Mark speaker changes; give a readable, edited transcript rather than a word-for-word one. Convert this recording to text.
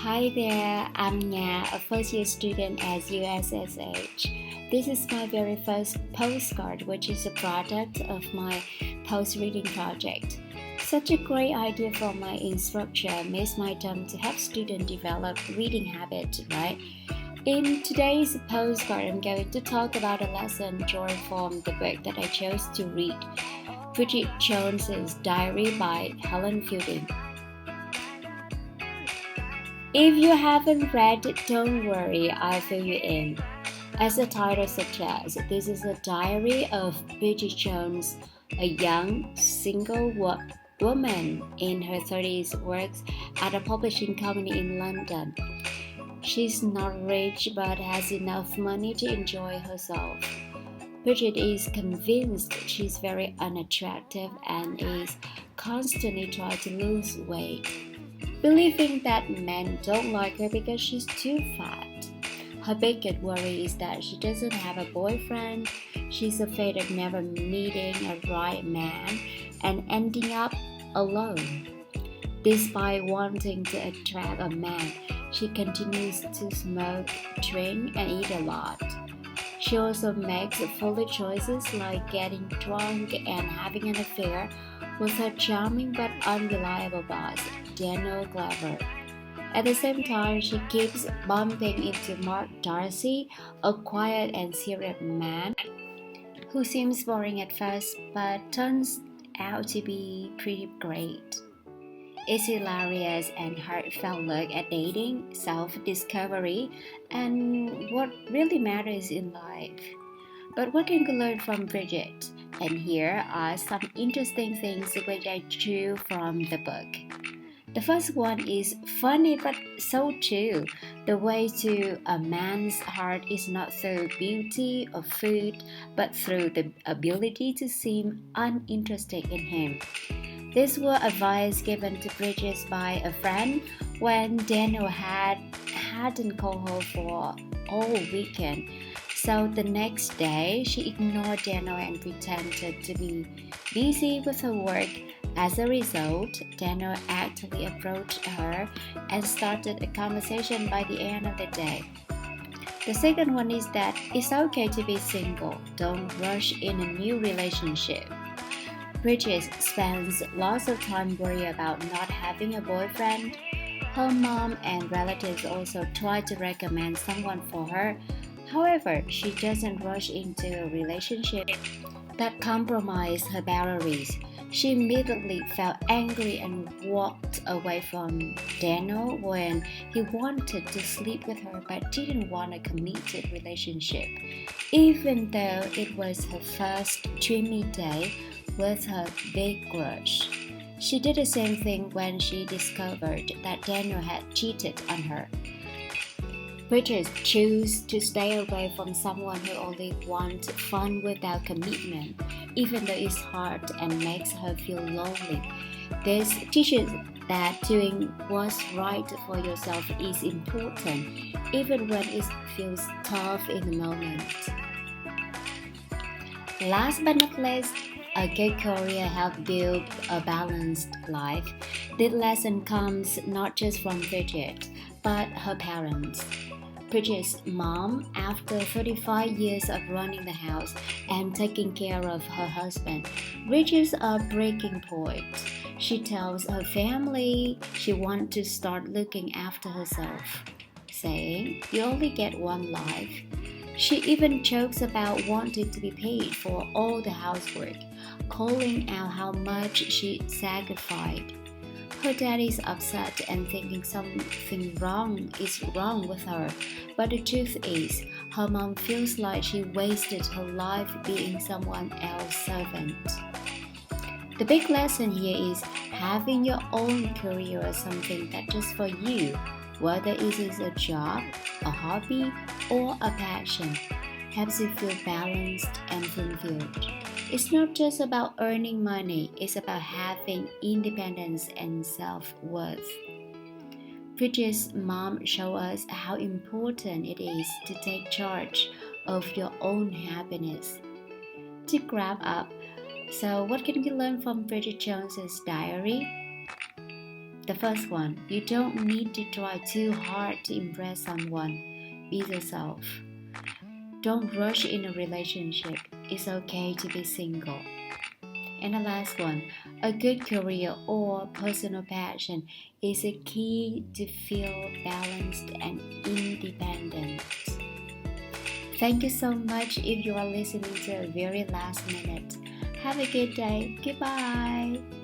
Speaker 1: Hi there, I'm Nga, a first year student at USSH. This is my very first postcard, which is a product of my post reading project. Such a great idea from my instructor makes my term to help students develop reading habits, right? In today's postcard, I'm going to talk about a lesson drawn from the book that I chose to read, Bridget Jones's Diary by Helen Fielding. If you haven't read it, don't worry, I'll fill you in. As the title suggests, this is a diary of Bridget Jones, a young, single woman in her 30s works at a publishing company in London. She's not rich but has enough money to enjoy herself. Bridget is convinced she's very unattractive and is constantly trying to lose weight, believing that men don't like her because she's too fat. Her biggest worry is that she doesn't have a boyfriend. She's afraid of never meeting a right man and ending up alone. Despite wanting to attract a man, she continues to smoke, drink, and eat a lot. She also makes foolish choices like getting drunk and having an affair with her charming but unreliable boss, Daniel Glover. At the same time, she keeps bumping into Mark Darcy, a quiet and serious man who seems boring at first but turns out to be pretty great. It's hilarious and heartfelt look at dating, self-discovery, and what really matters in life. But what can we learn from Bridget? And here are some interesting things which I drew from the book. The first one is funny but so true. The way to a man's heart is not through beauty or food, but through the ability to seem uninterested in him. These were advice given to Bridget by a friend when Daniel hadn't called her for all weekend. So the next day, she ignored Daniel and pretended to be busy with her work. As a result, Daniel actively approached her and started a conversation by the end of the day. The second one is that it's okay to be single. Don't rush in a new relationship. Bridget spends lots of time worrying about not having a boyfriend. Her mom and relatives also try to recommend someone for her. However, she doesn't rush into a relationship that compromises her boundaries. She immediately felt angry and walked away from Daniel when he wanted to sleep with her but didn't want a committed relationship, even though it was her first dreamy day with her big crush. She did the same thing when she discovered that Daniel had cheated on her. Bridget chose to stay away from someone who only wants fun without commitment, even though it's hard and makes her feel lonely. This teaches that doing what's right for yourself is important, even when it feels tough in the moment. Last but not least, a good career helps build a balanced life. This lesson comes not just from Bridget, but her parents. Bridget's mom, after 35 years of running the house and taking care of her husband, reaches a breaking point. She tells her family she wants to start looking after herself, saying, "You only get one life." She even jokes about wanting to be paid for all the housework, calling out how much she sacrificed. Her dad is upset and thinking something wrong is wrong with her, but the truth is, her mom feels like she wasted her life being someone else's servant. The big lesson here is having your own career is something that's just for you, whether it is a job, a hobby, or a passion, helps you feel balanced and fulfilled. It's not just about earning money, it's about having independence and self-worth. Bridget's mom showed us how important it is to take charge of your own happiness. To wrap up, so what can we learn from Bridget Jones's diary? The first one, you don't need to try too hard to impress someone. Be yourself. Don't rush in a relationship. It's okay to be single. And the last one, a good career or personal passion is a key to feel balanced and independent. Thank you so much if you are listening to a very last minute. Have a good day. Goodbye.